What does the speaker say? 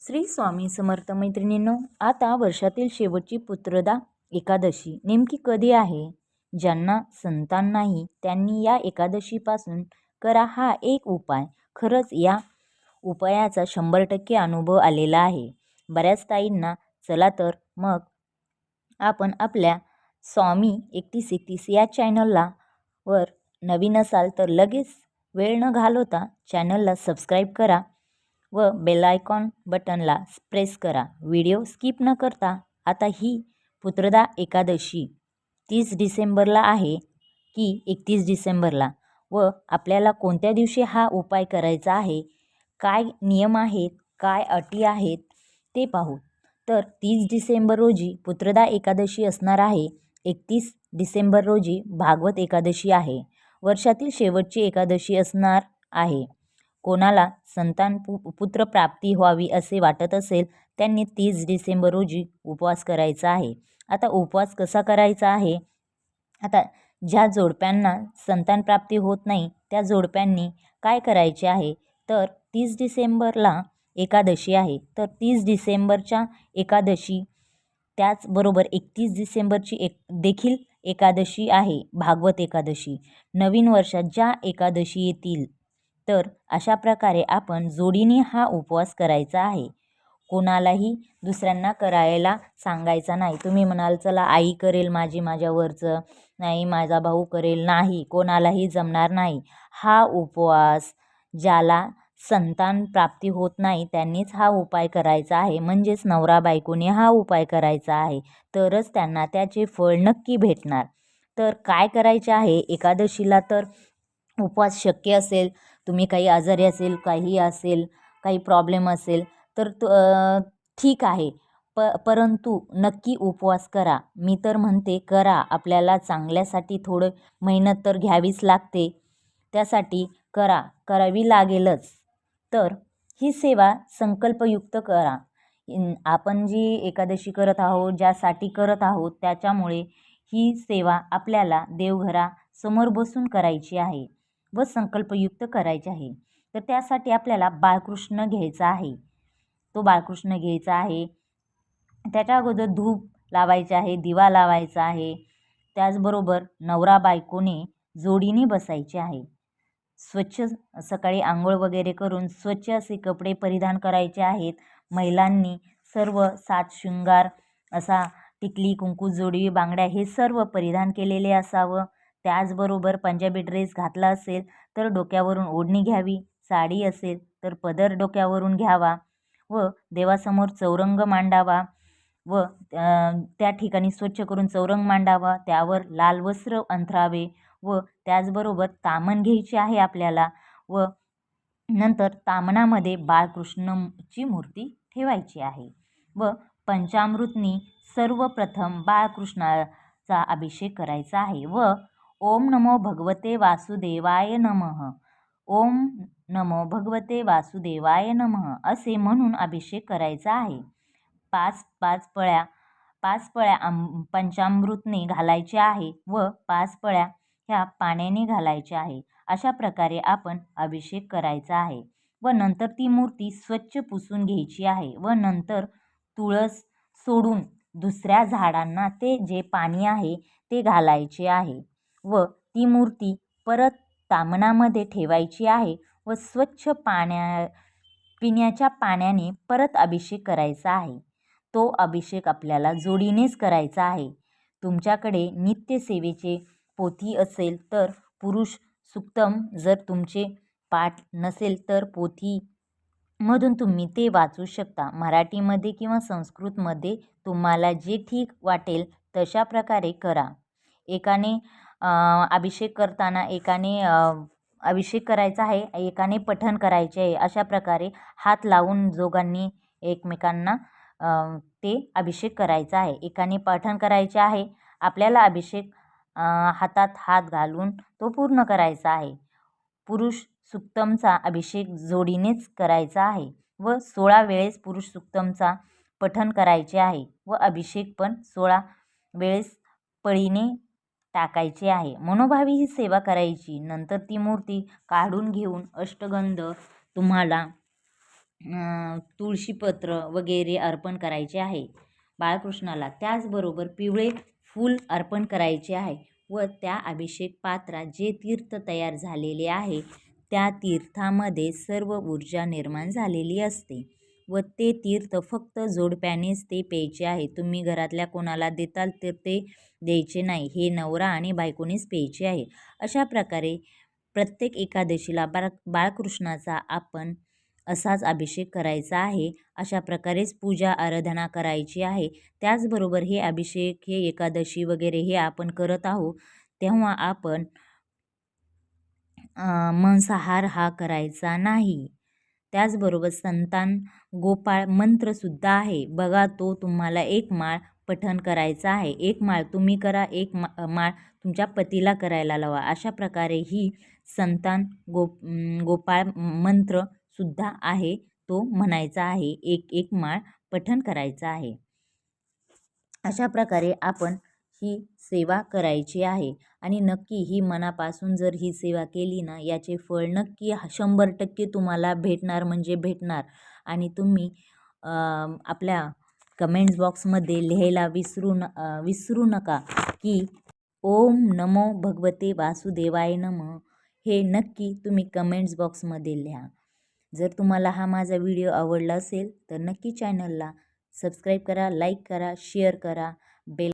श्री स्वामी समर्थ मैत्रिणींनो, आता वर्षातील शेवटची पुत्रदा एकादशी नेमकी कधी आहे? ज्यांना संतान नाही त्यांनी या एकादशीपासून करा हा एक उपाय. खरंच या उपायाचा 100% अनुभव आलेला आहे बऱ्याच ताईंना. चला तर मग आपण आपल्या स्वामी 3131 या चॅनलला वर नवीन असाल तर लगेच वेळ न घालवता चॅनलला सबस्क्राईब करा व बेल आयकॉन बटनला प्रेस करा. व्हिडिओ स्किप न करता. आता ही पुत्रदा एकादशी 30 डिसेंबरला आहे की 31 डिसेंबरला व आपल्याला कोणत्या दिवशी हा उपाय करायचा आहे, काय नियम आहेत, काय अटी आहेत ते पाहू. तर 30 डिसेंबर रोजी पुत्रदा एकादशी असणार आहे. 31 डिसेंबर रोजी भागवत एकादशी आहे. वर्षातील शेवटची एकादशी असणार आहे. कोणाला संतान पुत्र प्राप्ती व्हावी असे वाटत असेल त्यांनी 30 डिसेंबर रोजी उपवास करायचा आहे. आता उपवास कसा करायचा आहे? आता ज्या जोडप्यांना संतान प्राप्ती होत नाही त्या जोडप्यांनी काय करायचे आहे, तर 30 डिसेंबरला एकादशी आहे. तर 30 डिसेंबरच्या एकादशी त्याचबरोबर 31 डिसेंबरची देखील एकादशी आहे, भागवत एकादशी. नवीन वर्षात ज्या एकादशी येतील तर अशा प्रकारे आपण जोडीने हा उपवास करायचा आहे. कोणालाही दुसऱ्यांना करायला सांगायचा नाही. तुम्ही म्हणाल चला आई करेल माझी माझ्यावरचं, नाही माझा भाऊ करेल, नाही, कोणालाही जमणार नाही. हा उपवास ज्याला संतान प्राप्ती होत नाही त्यांनीच हा उपाय करायचा आहे. म्हणजेच नवरा बायकोने हा उपाय करायचा आहे, तरच त्यांना त्याचे फळ नक्की भेटणार. तर काय करायचे आहे एकादशीला? तर उपवास शक्य असेल, तुम्ही काही आजारी असेल, काही असेल, काही प्रॉब्लेम असेल तर ठीक आहे, परंतु नक्की उपवास करा. मी तर म्हणते करा. आपल्याला चांगल्यासाठी थोडं मेहनत तर घ्यावीच लागते, त्यासाठी करावी लागेलच. तर ही सेवा संकल्पयुक्त करा. आपण जी एकादशी करत आहोत, ज्यासाठी करत आहोत, त्याच्यामुळे ही सेवा आपल्याला देवघरासमोर बसून करायची आहे व संकल्पयुक्त करायचे आहे. तर त्यासाठी आपल्याला बाळकृष्ण घ्यायचा आहे. तो बाळकृष्ण घ्यायचा आहे. त्याच्या अगोदर धूप लावायचे आहे, दिवा लावायचा आहे. त्याचबरोबर नवरा बायकोने जोडीने बसायचे आहे. स्वच्छ सकाळी आंघोळ वगैरे करून स्वच्छ असे कपडे परिधान करायचे आहेत. महिलांनी सर्व सात शृंगार असा टिकली, कुंकू, जोडवी, बांगड्या हे सर्व परिधान केलेले असावं. त्याचबरोबर पंजाबी ड्रेस घातला असेल तर डोक्यावरून ओढणी घ्यावी, साडी असेल तर पदर डोक्यावरून घ्यावा व देवासमोर चौरंग मांडावा व त्या ठिकाणी स्वच्छ करून चौरंग मांडावा, त्यावर लाल वस्त्र अंथरावे व त्याचबरोबर तामण घ्यायची आहे आपल्याला व नंतर तामणामध्ये बाळकृष्णची मूर्ती ठेवायची आहे व पंचामृतनी सर्वप्रथम बाळकृष्णाचा अभिषेक करायचा आहे व ओम नमो भगवते वासुदेवाय नमः, ओम नमो भगवते वासुदेवाय नमः असे म्हणून अभिषेक करायचा आहे. पाच पळ्या पंचामृतने घालायचे आहे व 5 पळ्या ह्या पाण्याने घालायचे आहे. अशा प्रकारे आपण अभिषेक करायचा आहे व नंतर ती मूर्ती स्वच्छ पुसून घ्यायची आहे व नंतर तुळस सोडून दुसऱ्या झाडांना ते जे पाणी आहे ते घालायचे आहे व ती मूर्ती परत तामणामध्ये ठेवायची आहे व स्वच्छ पिण्याच्या पाण्याने परत अभिषेक करायचा आहे. तो अभिषेक आपल्याला जोडीनेच करायचा आहे. तुमच्याकडे नित्यसेवेचे पोथी असेल तर पुरुष सुक्तम, जर तुमचे पाठ नसेल तर पोथीमधून तुम्ही ते वाचू शकता. मराठीमध्ये किंवा संस्कृतमध्ये तुम्हाला जे ठीक वाटेल तशा प्रकारे करा. एकाने अभिषेक करताना एकाने अभिषेक करायचा आहे, एकाने पठण करायचे आहे. अशा प्रकारे हात लावून दोघांनी एकमेकांना ते अभिषेक करायचा आहे. एकाने पठण करायचे आहे, आपल्याला अभिषेक हातात हात घालून तो पूर्ण करायचा आहे. पुरुष सुक्तमचा अभिषेक जोडीनेच करायचा आहे व 16 वेळेस पुरुष सुक्तमचा पठण करायचे आहे व अभिषेक पण 16 वेळेस पळीने टाकायचे आहे. मनोभावी ही सेवा करायची. नंतर ती मूर्ती काढून घेऊन अष्टगंध तुम्हाला तुळशीपत्र वगैरे अर्पण करायचे आहे बाळकृष्णाला. त्याचबरोबर पिवळे फूल अर्पण करायचे आहे व त्या अभिषेक पात्रात जे तीर्थ तयार झालेले आहे त्या तीर्थामध्ये सर्व ऊर्जा निर्माण झालेली असते व ते तीर्थ फक्त जोडप्यानेच ते प्यायचे आहे. तुम्ही घरातल्या कोणाला देताल तर ते द्यायचे नाही. हे नवरा आणि बायकोनीच प्यायचे आहे. अशा प्रकारे प्रत्येक एकादशीला बाळकृष्णाचा आपण असाच अभिषेक करायचा आहे. अशा प्रकारेच पूजा आराधना करायची आहे. त्याचबरोबर हे अभिषेक, हे एकादशी वगैरे हे आपण करत आहोत तेव्हा आपण मांसाहार हा करायचा नाही. त्याचबरोबर संतान गोपाळ मंत्रसुद्धा आहे बघा, तो तुम्हाला एक माळ पठण करायचा आहे. एक माळ तुम्ही करा, एक माळ तुमच्या पतीला करायला लावा. अशा प्रकारे ही संतान गोपाळ मंत्रसुद्धा आहे, तो म्हणायचा आहे. एक एक माळ पठण करायचा आहे. अशा प्रकारे आपण ही सेवा करायची आहे आणि नक्की ही मनापासून जर ही सेवा केली ना, याचे फळ नक्की 100% तुम्हाला भेटणार म्हणजे भेटणार. आणि तुम्ही आपल्या कमेंट्स बॉक्समध्ये लिहायला विसरू नका की ओम नमो भगवते वासुदेवाय नमः. हे नक्की तुम्ही कमेंट्स बॉक्समध्ये लिहा. जर तुम्हाला हा माझा व्हिडिओ आवडला असेल तर नक्की चॅनलला सबस्क्राईब करा, लाईक करा, शेअर करा, बेल